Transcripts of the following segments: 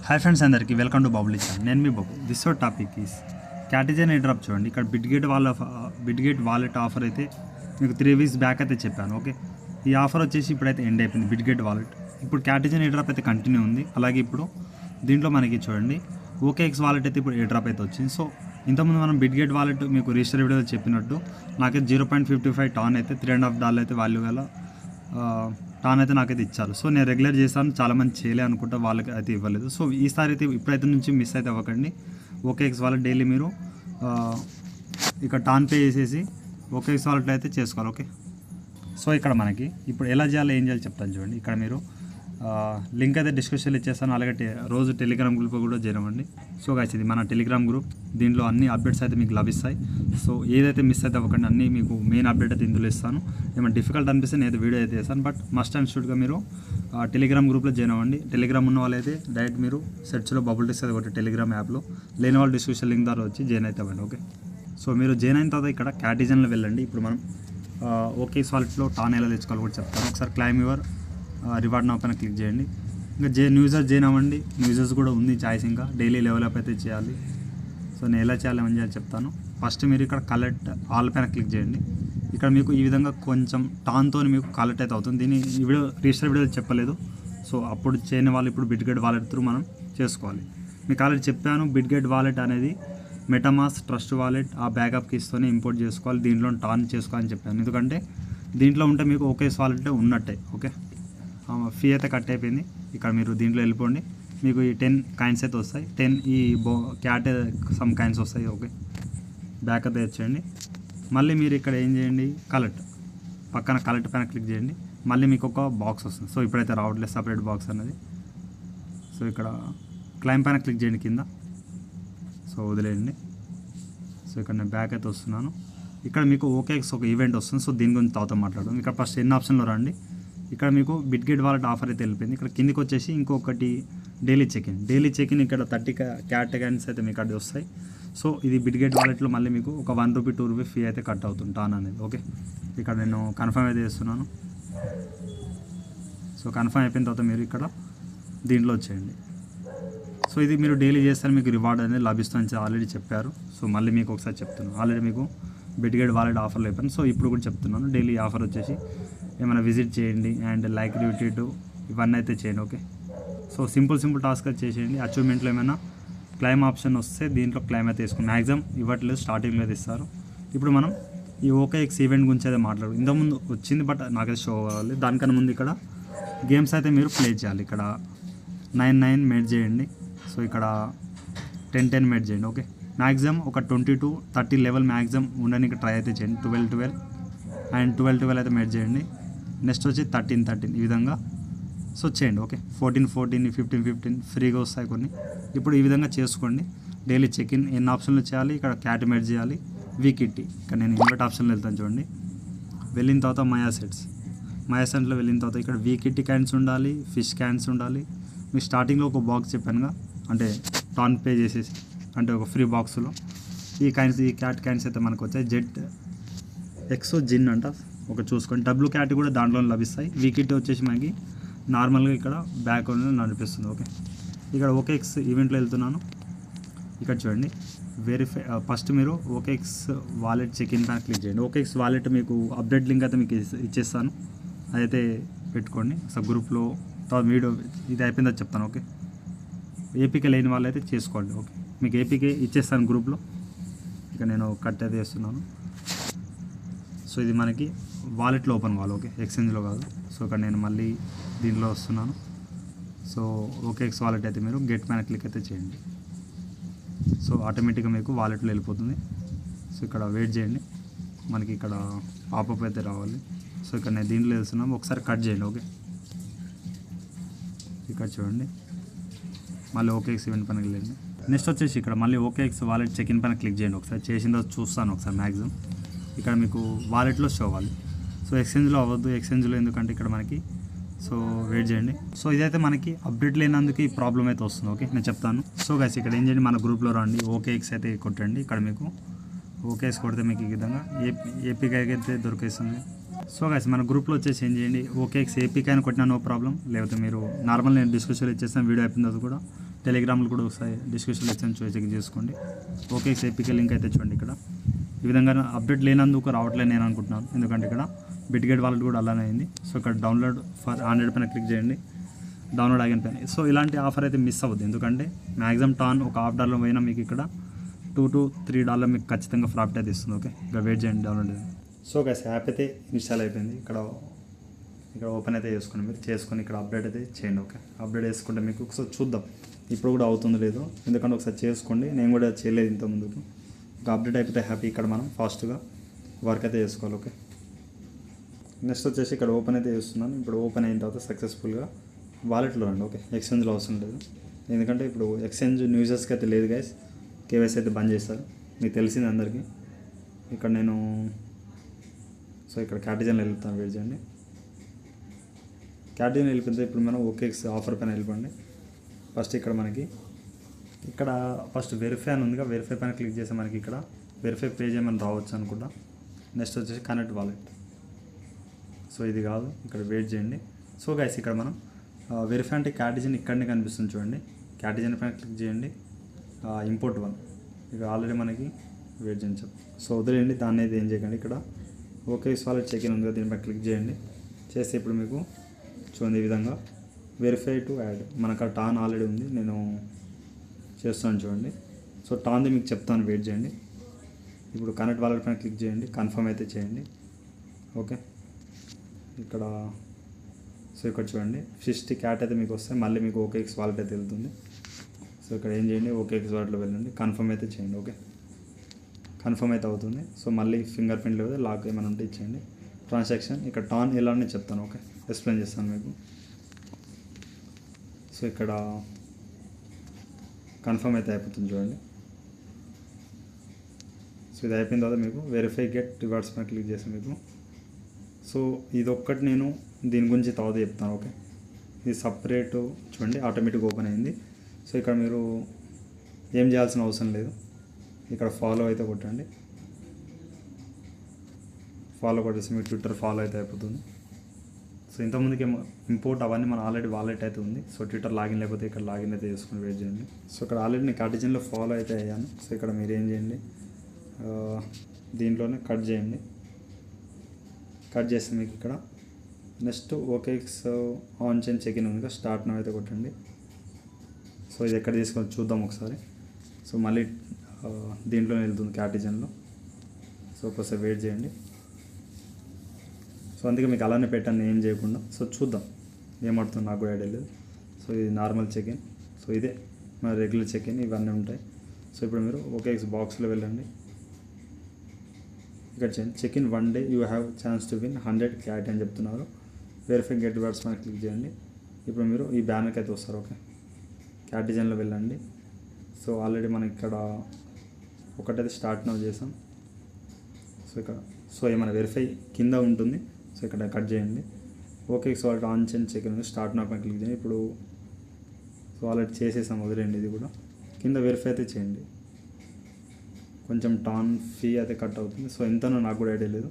Hi friends, అందరికీ welcome to Babuli channel. నేను మీ Babu. This topic is Catizen airdrop. చూడండి, ఇక్కడ బిట్గేట్ వాలెట్ ఆఫర్ అయితే మీకు 3 వీక్స్ బ్యాక్ అయితే చెప్పాను. ఓకే, ఈ ఆఫర్ వచ్చేసి ఇప్పుడైతే ఎండ్ అయిపోయింది. బిట్గేట్ వాలెట్ ఇప్పుడు క్యాటిజన్ ఎయిర్డ్రాప్ అయితే కంటిన్యూ ఉంది. అలాగే ఇప్పుడు దీంట్లో మనకి చూడండి OKX వాలెట్ అయితే ఇప్పుడు ఎయిర్డ్రాప్ అయితే వచ్చింది. సో ఇంతకుముందు మనం బిట్గేట్ వాలెట్ మీకు రిజిస్టర్ వీడియోలో చెప్పినట్టు నాకైతే 0.55 టాన్ అయితే $3.5 అయితే వాల్యూ గల టాన్ అయితే నాకైతే ఇచ్చారు. సో నేను రెగ్యులర్ చేశాను, చాలామంది చేయలే అనుకుంటా, వాళ్ళకి అయితే ఇవ్వలేదు. సో ఈసారి అయితే ఇప్పుడైతే నుంచి మిస్ అయితే అవ్వకండి. OKX వాలెట్ డైలీ మీరు ఇక్కడ టాన్ పే చేసేసి OKX వాలెట్ అయితే చేసుకోవాలి. ఓకే, సో ఇక్కడ మనకి ఇప్పుడు ఎలా చేయాలో ఏం చేయాలో చెప్తాను చూడండి. ఇక్కడ మీరు లింక్ అయితే డిస్క్రిప్షన్లో ఇచ్చేస్తాను. అలాగే రోజు టెలిగ్రామ్ గ్రూప్ కూడా జాయిన్ అవ్వండి. సో గైస్, ఇది మన టెలిగ్రామ్ గ్రూప్. దీంట్లో అన్ని అప్డేట్స్ అయితే మీకు లభిస్తాయి. సో ఏదైతే మిస్ అయితే అవ్వకండి, అన్నీ మీకు మెయిన్ అప్డేట్ అయితే ఇందులో ఇస్తాను. ఏమైనా డిఫికల్ట్ అనిపిస్తే నేను వీడియో అయితే చేస్తాను. బట్ మస్ట్ అండ్ షుడ్గా మీరు టెలిగ్రామ్ గ్రూప్లో జాయిన్ అవ్వండి. టెలిగ్రామ్ ఉన్న వాళ్ళైతే డైరెక్ట్ మీరు సెర్చ్లో బబుల్ టిక్స్ అయితే ఒకటి టెలిగ్రామ్ యాప్లో, లేని వాళ్ళు డిస్క్రిప్షన్ లింక్ ద్వారా వచ్చి జాయిన్ అయితే అవ్వండి. ఓకే, సో మీరు జాయిన్ అయిన తర్వాత ఇక్కడ క్యాటిజన్లో వెళ్ళండి. ఇప్పుడు మనం OKX వాలెట్లో టాన్ ఎలా తెచ్చుకోవాలి కూడా చెప్తాను. ఒకసారి క్లైమ్ యువర్ రివార్డ్ నౌ పైన క్లిక్ చేయండి. ఇంకా న్యూజర్స్ జాయిన్ అవ్వండి. న్యూజర్స్ కూడా ఉంది చాయిస్, ఇంకా డైలీ లెవెల్ అప్ అయితే చేయాలి. సో నేను ఎలా చేయాలి ఏమని చేయాలి చెప్తాను. ఫస్ట్ మీరు ఇక్కడ కలెక్ట్ ఆల్ పైన క్లిక్ చేయండి. ఇక్కడ మీకు ఈ విధంగా కొంచెం టాన్తో మీకు కలెక్ట్ అయితే అవుతుంది. దీన్ని ఈ వీడియో రిజిస్టర్ వీడియో చెప్పలేదు. సో అప్పుడు చేయని వాళ్ళు ఇప్పుడు బిట్గేట్ వాలెట్ త్రూ మనం చేసుకోవాలి. మీకు ఆల్రెడీ చెప్పాను, బిట్గేట్ వాలెట్ అనేది మెటామాస్క్ ట్రస్ట్ వాలెట్ ఆ బ్యాకప్ కీస్తోనే ఇంపోర్ట్ చేసుకోవాలి, దీంట్లో టాన్ చేసుకోవాలని చెప్పాను. ఎందుకంటే దీంట్లో ఉంటే మీకు OKX వాలెట్ ఉన్నట్టే. ఓకే, ఫీ అయితే కట్ అయిపోయింది. ఇక్కడ మీరు దీంట్లో వెళ్ళిపోండి. మీకు ఈ 10 కాయిన్స్ అయితే వస్తాయి. 10 ఈ క్యాట్ సమ్ కాయిన్స్ వస్తాయి. ఓకే, బ్యాక్ అయితే వచ్చేయండి. మళ్ళీ మీరు ఇక్కడ ఏం చేయండి, కలెక్ట్ పక్కన కలెక్ట్ పైన క్లిక్ చేయండి. మళ్ళీ మీకు ఒక బాక్స్ వస్తుంది. సో ఇప్పుడైతే రావట్లేదు సపరేట్ బాక్స్ అనేది. సో ఇక్కడ క్లైమ్ పైన క్లిక్ చేయండి కింద. సో వదిలేయండి. సో ఇక్కడ నేను బ్యాక్ అయితే వస్తున్నాను. ఇక్కడ మీకు OKX ఒక ఈవెంట్ వస్తుంది. సో దీని గురించి తర్వాత మాట్లాడడం. ఇక్కడ ఫస్ట్ ఎన్ని ఆప్షన్లో రండి. ఇక్కడ మీకు బిట్గేట్ వాలెట్ ఆఫర్ అయితే వెళ్ళిపోయింది. ఇక్కడ కిందికి వచ్చేసి ఇంకొకటి డైలీ చెక్ ఇన్ ఇక్కడ 30 క్యాట్ కాయిన్స్ అయితే మీకు అది వస్తాయి. సో ఇది బిట్గేట్ వాలెట్లో మళ్ళీ మీకు ఒక ₹1 ₹2 ఫీ అయితే కట్ అవుతుంది టాన్ అనేది. ఓకే, ఇక్కడ నేను కన్ఫర్మ్ అయితే చేస్తున్నాను. సో కన్ఫర్మ్ అయిపోయిన తర్వాత మీరు ఇక్కడ దీంట్లో వచ్చేయండి. సో ఇది మీరు డైలీ చేస్తే మీకు రివార్డ్ అనేది లభిస్తుందని ఆల్రెడీ చెప్పారు. సో మళ్ళీ మీకు ఒకసారి చెప్తున్నాను, ఆల్రెడీ మీకు బిట్గేట్ వాలెట్ ఆఫర్లు అయిపోయింది. సో ఇప్పుడు కూడా చెప్తున్నాను, డైలీ ఆఫర్ వచ్చేసి ఏమైనా విజిట్ చేయండి అండ్ లైక్ రిట్వీట్ ఇవన్నీ అయితే చేయండి. ఓకే, సో సింపుల్ టాస్క్ అయితే చేసేయండి. అచీవ్మెంట్లో ఏమైనా క్లైమ్ ఆప్షన్ వస్తే దీంట్లో క్లైమ్ అయితే తీసుకుని మ్యాక్సిమం ఇవ్వట్లేదు, స్టార్టింగ్లో అయితే ఇస్తారు. ఇప్పుడు మనం ఈ OKX ఈవెంట్ గురించి అయితే మాట్లాడు. ఇంతకుముందు వచ్చింది బట్ నాకైతే షో కావాలి. దానికన్నా ముందు ఇక్కడ గేమ్స్ అయితే మీరు ప్లే చేయాలి. ఇక్కడ 9 మేడ్ చేయండి. సో ఇక్కడ 10 మేడ్ చేయండి. ఓకే, మ్యాక్సిమం ఒక 20 to 30 లెవెల్ మ్యాక్సిమం ఉండడానికి ట్రై అయితే చేయండి. 12 అండ్ 12 అయితే మేడ్ చేయండి. నెక్స్ట్ వచ్చి 13 ఈ విధంగా సో చేయండి. ఓకే, 14 15 ఫ్రీగా వస్తాయి కొన్ని. ఇప్పుడు ఈ విధంగా చేసుకోండి. డైలీ చెక్-ఇన్ ఎన్ని ఆప్షన్లు చేయాలి. ఇక్కడ క్యాట్ మేడ్ చేయాలి, వీకిట్టి. ఇక్కడ నేను ఇన్వర్ట్ ఆప్షన్లో వెళ్తాను చూడండి. వెళ్ళిన తర్వాత మై అసెట్స్లో వెళ్ళిన తర్వాత ఇక్కడ వీకిట్టి క్యాన్స్ ఉండాలి, ఫిష్ క్యాన్స్ ఉండాలి. మీకు స్టార్టింగ్లో ఒక బాక్స్ చెప్పానుగా, అంటే టాన్ పే చేసేసి అంటే ఒక ఫ్రీ బాక్స్లో ఈ క్యాట్ క్యాన్స్ అయితే మనకు వచ్చాయి. జెట్ ఎక్సో జిన్ అంట ఒక చూసుకోండి. డబ్ల్యూ క్యాట్ కూడా దాంట్లో లభిస్తాయి. వీకిట్ వచ్చేసి మనకి నార్మల్గా ఇక్కడ బ్యాక్గ్రౌండ్లో నడిపిస్తుంది. ఓకే, ఇక్కడ OKX ఈవెంట్లో వెళ్తున్నాను. ఇక్కడ చూడండి ఫస్ట్ మీరు OKX వాలెట్ చెక్-ఇన్ పైన క్లిక్ చేయండి. OKX వాలెట్ మీకు అప్డేట్ లింక్ అయితే మీకు ఇచ్చేస్తాను, అదైతే పెట్టుకోండి. అసలు గ్రూప్లో తర్వాత వీడియో ఇది అయిపోయిందో చెప్తాను. ఓకే, APK లేని వాళ్ళు అయితే చేసుకోండి. ఓకే, మీకు APK ఇచ్చేస్తాను గ్రూప్లో. ఇక నేను కట్ అయితే చేస్తున్నాను. సో ఇది మనకి వాలెట్లో ఓపెన్ కావాలి. ఓకే, ఎక్స్చేంజ్లో కాదు. సో ఇక్కడ నేను మళ్ళీ దీంట్లో వస్తున్నాను. సో OKX వాలెట్ అయితే మీరు గెట్ పైన క్లిక్ అయితే చేయండి. సో ఆటోమేటిక్గా మీకు వాలెట్లో వెళ్ళిపోతుంది. సో ఇక్కడ వెయిట్ చేయండి, మనకి ఇక్కడ పాపప్ అయితే రావాలి. సో ఇక్కడ నేను దీంట్లో వెళ్తున్నాను, ఒకసారి కట్ చేయండి. ఓకే, ఇక్కడ చూడండి మళ్ళీ OKX ఈవెంట్ పైన వెళ్ళండి. నెక్స్ట్ వచ్చేసి ఇక్కడ మళ్ళీ OKX వాలెట్ చెక్-ఇన్ పైన క్లిక్ చేయండి. ఒకసారి చేసిందో చూస్తాను ఒకసారి మ్యాక్సిమం. ఇక్కడ మీకు వాలెట్లో షో అవ్వాలి. సో ఎక్స్చేంజ్లో అవ్వద్దు, ఎక్స్చేంజ్లో ఎందుకంటే ఇక్కడ మనకి సో వెయిట్ చేయండి. సో ఇదైతే మనకి అప్డేట్ లేనందుకు ఈ ప్రాబ్లం అయితే వస్తుంది. ఓకే, నేను చెప్తాను. సో గైస్, ఇక్కడ ఏం చేయండి, మన గ్రూప్లో రండి, OKX అయితే కొట్టండి. ఇక్కడ మీకు OKX కొడితే మీకు ఈ విధంగా APK అయితే దొరికేస్తుంది. సో గైస్ మన గ్రూప్లో వచ్చేసి ఏం చేయండి, OKX APK అని కొట్టినా నో ప్రాబ్లం, లేకపోతే మీరు నార్మల్ నేను డిస్క్రిప్షన్లో ఇచ్చేస్తాను, వీడియో అయిపోయిన తర్వాత కూడా టెలిగ్రామ్లో కూడా వస్తాయి, డిస్క్రిప్షన్లో ఇచ్చాను, చెక్ చేసుకోండి. ఓకేఎక్స్ ఏపీకే లింక్ అయితే చూడండి. ఇక్కడ ఈ విధంగా అప్డేట్ లేనందుకు రావట్లేదు నేను అనుకుంటున్నాను, ఎందుకంటే ఇక్కడ బిట్గేట్ వాలెట్ కూడా అలానే అయింది. సో ఇక్కడ డౌన్లోడ్ ఫర్ ఆండ్రాయిడ్ పైన క్లిక్ చేయండి, డౌన్లోడ్ ఆగిన పైన. సో ఇలాంటి ఆఫర్ అయితే మిస్ అవ్వద్దు, ఎందుకంటే మ్యాక్సిమం టాన్ ఒక $1 పోయినా మీకు ఇక్కడ $2 to $3 మీకు ఖచ్చితంగా ప్రాఫిట్ అయితే ఇస్తుంది. ఓకే, ఇక్కడ వెయిట్ చేయండి, డౌన్లోడ్. సో గైస్ యాప్ అయితే ఇన్స్టాల్ అయిపోయింది. ఇక్కడ ఓపెన్ అయితే చేసుకుని మీరు చేసుకొని ఇక్కడ అప్డేట్ అయితే చేయండి. ఓకే, అప్డేట్ చేసుకుంటే మీకు ఒకసారి చూద్దాం ఇప్పుడు కూడా అవుతుందో లేదో, ఎందుకంటే ఒకసారి చేసుకోండి. నేను కూడా చేయలేదు ఇంత ముందుకు. ఇంకా అప్డేట్ అయిపోతే హ్యాపీ. ఇక్కడ మనం ఫాస్ట్గా వర్క్ అయితే చేసుకోవాలి. ఓకే, నెక్స్ట్ వచ్చేసి ఇక్కడ ఓపెన్ అయితే చేస్తున్నాను. ఇప్పుడు ఓపెన్ అయిన తర్వాత సక్సెస్ఫుల్గా వాలెట్లో రండి. ఓకే, ఎక్స్చేంజ్లో అవసరం లేదు, ఎందుకంటే ఇప్పుడు ఎక్స్చేంజ్ యూజర్స్కి అయితే లేదు గైస్. కేవైసీ అయితే బంద్ చేస్తారు, మీకు తెలిసింది అందరికీ. ఇక్కడ నేను ఇక్కడ క్యాటిజన్లో వెళ్తాను, వెయిట్ చేయండి. క్యాటిజన్ వెళ్ళిపోతే ఇప్పుడు మనం ఓకేఎక్స్ ఆఫర్ పైన వెళ్ళిపోండి. ఫస్ట్ ఇక్కడ మనకి ఫస్ట్ వెరిఫై అని ఉందిగా, వెరిఫై పైన క్లిక్ చేస్తే మనకి ఇక్కడ వెరిఫై పేజ్ ఏమైనా రావచ్చు అనుకుంటా. నెక్స్ట్ వచ్చేసి కనెక్ట్ వాలెట్. సో ఇది కాదు, ఇక్కడ వెయిట్ చేయండి. సో గైస్ ఇక్కడ మనం వెరిఫై అంటే క్యాటిజన్ ఇక్కడనే కనిపిస్తుంది చూడండి. క్యాటిజన్ పైన క్లిక్ చేయండి, ఇంపోర్ట్ 1 ఇక ఆల్రెడీ మనకి వెయిట్ చేయించాం. సో వదిలేయండి, దాన్ని అయితే ఏం చేయకండి. ఇక్కడ ఓకేఎక్స్ వాలెట్ చెక్ ఇన్ ఉంది కదా, దీనిపై క్లిక్ చేయండి. చేస్తే ఇప్పుడు మీకు చూడండి ఈ విధంగా వెరిఫై టు యాడ్, మనకు టాన్ ఆల్రెడీ ఉంది, నేను చేస్తాను చూడండి. సో టాన్ది మీకు చెప్తాను, వెయిట్ చేయండి. ఇప్పుడు కనెక్ట్ వాలెట్ పైన క్లిక్ చేయండి, కన్ఫర్మ్ అయితే చేయండి. ఓకే, ఇక్కడ ఇక్కడ చూడండి 60 క్యాట్ అయితే మీకు వస్తే మళ్ళీ మీకు ఓకేఎక్స్ వాలెట్ అయితే వెళ్తుంది. సో ఇక్కడ ఏం చేయండి, ఓకేఎక్స్ వాలెట్లో వెళ్ళండి, కన్ఫర్మ్ అయితే చేయండి. ఓకే, కన్ఫర్మ్ అయితే అవుతుంది. సో మళ్ళీ ఫింగర్ ప్రింట్ లేదా లాక్ ఏమైనా ఉంటే ఇచ్చేయండి. ట్రాన్సాక్షన్ ఇక్కడ టాన్ ఎలా అని చెప్తాను. ఓకే, ఎక్స్ప్లెయిన్ చేస్తాను మీకు. సో ఇక్కడ కన్ఫర్మ్ అయితే అయిపోతుంది చూడండి. సో ఇది అయిపోయిన తర్వాత మీకు వెరిఫై గెట్ రివార్డ్స్ పైన క్లిక్ చేస్తాను మీకు. సో ఇదొక్కటి నేను దీని గురించి తర్వాత చెప్తాను. ఓకే, ఇది సపరేట్ చూడండి, ఆటోమేటిక్ ఓపెన్ అయింది. సో ఇక్కడ మీరు ఏం చేయాల్సిన అవసరం లేదు, ఇక్కడ ఫాలో అయితే కొట్టండి. ఫాలో కొట్టేసి మీకు ట్విట్టర్ ఫాలో అయితే అయిపోతుంది. సో ఇంతకుముందుకి ఇంపోర్ట్ అవన్నీ మన ఆల్రెడీ వాలెట్ అయితే ఉంది. సో ట్విట్టర్ లాగిన్ లేకపోతే ఇక్కడ లాగిన్ అయితే చేసుకుని వెయిట్ చేయండి. సో ఇక్కడ ఆల్రెడీ నేను కార్టిజన్లో ఫాలో అయితే అయ్యాను. సో ఇక్కడ మీరు ఏం చేయండి, దీంట్లోనే కట్ చేయండి. కట్ చేస్తే మీకు ఇక్కడ next OKX on chain check in ఉంది, స్టార్ట్ నౌ అయితే కొట్టండి. సో ఇది ఎక్కడ తీసుకొని చూద్దాం ఒకసారి. సో మళ్ళీ దీంట్లోనే వెళ్తుంది క్యాటిజన్లో. సో ఒకసారి వెయిట్ చేయండి. సో అందుకే మీకు అలానే పెట్టాను ఏం చేయకుండా. సో చూద్దాం ఏమవుతుందో, నాకు కూడా ఐడియా లేదు. సో ఇది నార్మల్ చెక్ ఇన్. సో ఇదే మన రెగ్యులర్ చెక్ ఇన్, ఇవన్నీ ఉంటాయి. సో ఇప్పుడు మీరు ఓకేఎక్స్ బాక్స్లో వెళ్ళండి. ఇక్కడ చేయండి check in 1 day you have chance to win 100 cat అని చెప్తున్నారు. వెరిఫై గెట్ రివార్డ్స్ పైన క్లిక్ చేయండి. ఇప్పుడు మీరు ఈ బ్యానర్కి అయితే వస్తారు. ఓకే, క్యాటిజన్లో వెళ్ళండి. సో ఆల్రెడీ మనకి ఇక్కడ ఒకటైతే స్టార్ట్ నౌ చేసాం. సో ఏమైనా వెరిఫై కింద ఉంటుంది. సో ఇక్కడ కట్ చేయండి. OKX wallet on chain check in start now పైన క్లిక్ చేయండి. ఇప్పుడు సో ఆల్రెడీ చేసేసాం, వదిలేండి. ఇది కూడా కింద వెరిఫై అయితే చేయండి. కొంచెం టాన్ ఫీ అయితే కట్ అవుతుంది. సో ఎంతనో నాకు కూడా ఐడియా లేదు.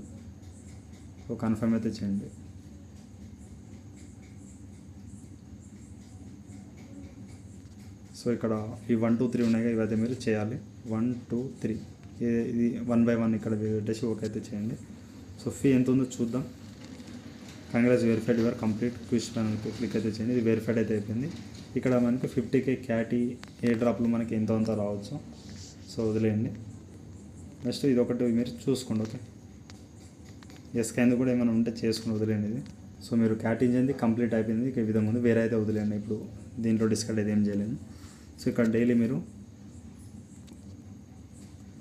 సో కన్ఫర్మ్ అయితే చేయండి. సో ఇక్కడ ఈ 1 2 3 ఉన్నాయి, ఇవైతే మీరు చేయాలి. 1 2 3 ఇది 1 by 1 ఇక్కడ పెట్టేసి ఓకే అయితే చేయండి. సో ఫీ ఎంత ఉందో చూద్దాం. Congrats verified your complete quiz పైన క్లిక్ అయితే చేయండి. ఇది వెరిఫైడ్ అయితే అయిపోయింది. ఇక్కడ మనకి 50K క్యాటీ ఏ డ్రాప్లు మనకి ఎంతో అంత రావచ్చు. సో వదిలేయండి. నెక్స్ట్ ఇది ఒకటి మీరు చూసుకోండి. ఓకే, ఎస్కైంది కూడా ఏమైనా ఉంటే చేసుకుని వదిలేండి ఇది. సో మీరు క్యాటింగ్ కంప్లీట్ అయిపోయింది. ఇక ఈ విధంగా ఉంది, వేరే అయితే వదిలేండి. ఇప్పుడు దీంట్లో డిస్కౌంట్ అయితే ఏం చేయలేదు. సో ఇక్కడ డైలీ మీరు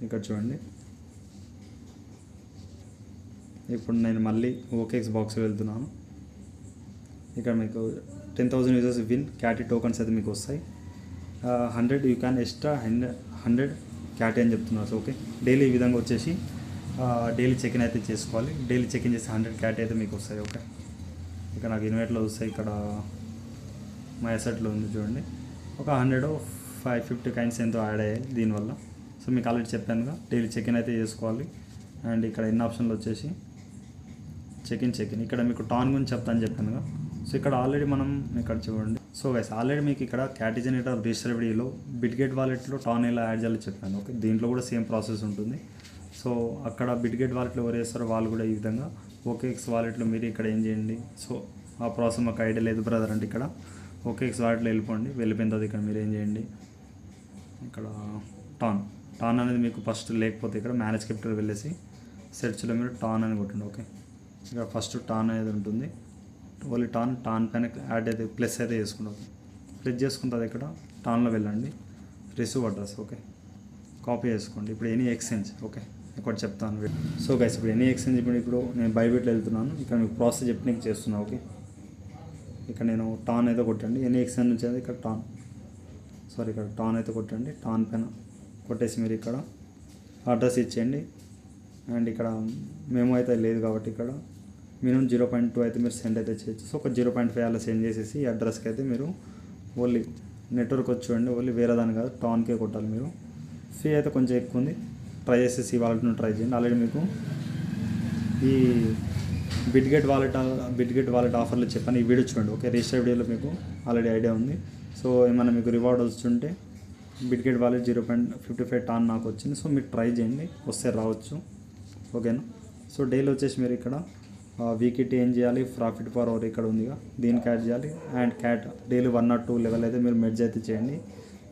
ఇక్కడ చూడండి. ఇప్పుడు నేను మళ్ళీ ఓకేఎక్స్ బాక్స్ వెళ్తున్నాను. ఇక్కడ మీకు 10,000 యూజర్స్ విన్ క్యాటీ టోకన్స్ అయితే మీకు వస్తాయి. 100 యూ క్యాన్ ఎక్స్ట్రా 100 క్యాటీ అని చెప్తున్నారు. సో ఓకే, డైలీ ఈ విధంగా వచ్చేసి డైలీ చెక్ ఇన్ అయితే చేసుకోవాలి. డైలీ చెక్ ఇన్ చేసి 100 క్యాటీ అయితే మీకు వస్తాయి. ఓకే, ఇక్కడ నాకు ఇన్వైట్లో వస్తాయి. ఇక్కడ మా అసెట్లో ఉంది చూడండి, ఒక 100-550 కైండ్స్ ఎంతో యాడ్ అయ్యాయి దీనివల్ల. సో మీకు ఆల్రెడీ చెప్పానుగా, డైలీ చెక్ ఇన్ అయితే చేసుకోవాలి. అండ్ ఇక్కడ ఎన్ని ఆప్షన్లు వచ్చేసి చెక్ ఇన్ ఇక్కడ మీకు టాన్ గురించి చెప్తాను చెప్పానుగా. సో ఇక్కడ ఆల్రెడీ మనం ఇక్కడ చూడండి సో గైస్ ఆల్రెడీ మీకు ఇక్కడ క్యాటిజన్ ఈడ్రాప్ రిజిస్టర్ వీడియోలో బిట్గెట్ వాలెట్లో టాన్ ఎలా యాడ్ చేయాలో చెప్పాను. ఓకే, దీంట్లో కూడా సేమ్ ప్రాసెస్ ఉంటుంది. సో అక్కడ బిట్గెట్ వాలెట్లో ఎవరు చేస్తారో వాళ్ళు కూడా ఈ విధంగా ఓకేఎక్స్ వాలెట్లో మీరు ఇక్కడ ఏం చేయండి. సో ఆ ప్రాసెస్ మాకు ఐడియా లేదు బ్రదర్ అంటే ఇక్కడ ఓకేఎక్స్ వాలెట్లో వెళ్ళిపోయిన తర్వాత ఇక్కడ మీరు ఏం చేయండి, ఇక్కడ టాన్ అనేది మీకు ఫస్ట్ లేకపోతే ఇక్కడ మేనేజ్ క్యాపిటల్ వెళ్ళేసి సెర్చ్లో మీరు టాన్ అని కొట్టండి. ఓకే, ఇక్కడ ఫస్ట్ టాన్ అనేది ఉంటుంది. ఓన్లీ టాన్ పైన యాడ్ అయితే ప్లస్ అయితే చేసుకుంటాం. ప్లస్ చేసుకుంటుంది ఇక్కడ టాన్లో వెళ్ళండి, రిసీవ్ అడ్రస్. ఓకే, కాపీ చేసుకోండి. ఇప్పుడు ఎనీ ఎక్స్చేంజ్. ఓకే, ఇక్కడ చెప్తాను. సో గైస్ ఇప్పుడు ఎనీ ఎక్స్చేంజ్ ఇప్పుడు నేను బైబిట్లో వెళ్తున్నాను. ఇక్కడ మీకు ప్రాసెస్ చెప్పడానికి చేస్తున్నాను. ఓకే, ఇక్కడ నేను టాన్ అయితే కొట్టండి. ఎనీ ఎక్స్చేంజ్ నుంచి అయితే ఇక్కడ ఇక్కడ టాన్ అయితే కొట్టండి. టాన్ పైన కొట్టేసి మీరు ఇక్కడ అడ్రస్ ఇచ్చేయండి. అండ్ ఇక్కడ మేము అయితే లేదు కాబట్టి ఇక్కడ మినిమం 0.2 అయితే మీరు సెండ్ అయితే చేయొచ్చు. సో ఒక 0.5 అలా సెండ్ చేసేసి ఈ అడ్రస్కి అయితే మీరు ఓన్లీ నెట్వర్క్ వచ్చి చూడండి. ఓన్లీ వేరే దాని కాదు, టాన్కే కొట్టాలి మీరు. ఫీ అయితే కొంచెం ఎక్కువ ఉంది, ట్రై చేసేసి ఈ వాలెట్ను ట్రై చేయండి. ఆల్రెడీ మీకు ఈ బిట్గెట్ వాలెట్ ఆఫర్లు చెప్పాను, ఈ వీడియో చూడండి. ఓకే, రిజిస్టర్ వీడియోలో మీకు ఆల్రెడీ ఐడియా ఉంది. సో ఏమైనా మీకు రివార్డ్ వస్తుంటే బిట్గెట్ వాలెట్ 0.55 టాన్ నాకు వచ్చింది. సో మీరు ట్రై చేయండి, వస్తే రావచ్చు. ఓకేనా. సో డైలీ వచ్చేసి మీరు ఇక్కడ వీక్లీ ఏం చేయాలి, ప్రాఫిట్ ఫర్ అవర్ ఇక్కడ ఉందిగా, దీనికి యాడ్ చేయాలి. అండ్ డైలీ 1 or 2 లెవెల్ అయితే మీరు మెర్జ్ అయితే చేయండి.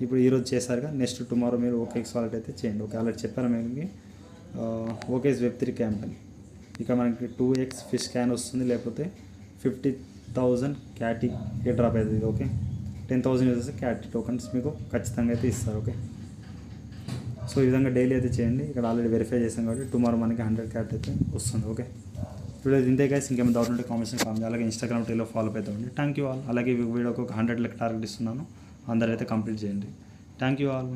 ఇప్పుడు ఈరోజు చేశారుగా, నెక్స్ట్ టుమారో మీరు ఓకేఎక్స్ వాలెట్ అయితే చేయండి. ఓకే, అలా చెప్పాను మీకు. ఓకేఎక్స్ Web3 క్యాంపెయిన్ ఇక్కడ మనకి 2x ఫిష్ క్యాన్ వస్తుంది, లేకపోతే 50,000 క్యాటీ డ్రాప్ అవుతుంది. ఓకే, 10,000 యూజర్స్ క్యాటీ టోకన్స్ మీకు ఖచ్చితంగా అయితే ఇస్తారు. ఓకే, సో ఈ విధంగా డైలీ అయితే చేయండి. ఇక్కడ ఆల్రెడీ వెరిఫై చేసాం కాబట్టి టుమారో మనకి 100 క్యాట్ అయితే వస్తుంది. ఓకే, ఇప్పుడు ఇంతే గైస్. ఇంకేమైనా డౌట్ ఉంటే కామెంట్స్ కామెంట్, అలాగే ఇన్స్టాగ్రామ్ టీలో ఫాలో అవుతామండి. Thank you all. అలాగే వీడియోకి ఒక 100 టార్గెట్ ఇస్తున్నాను, అందరైతే కంప్లీట్ చేయండి. Thank you all.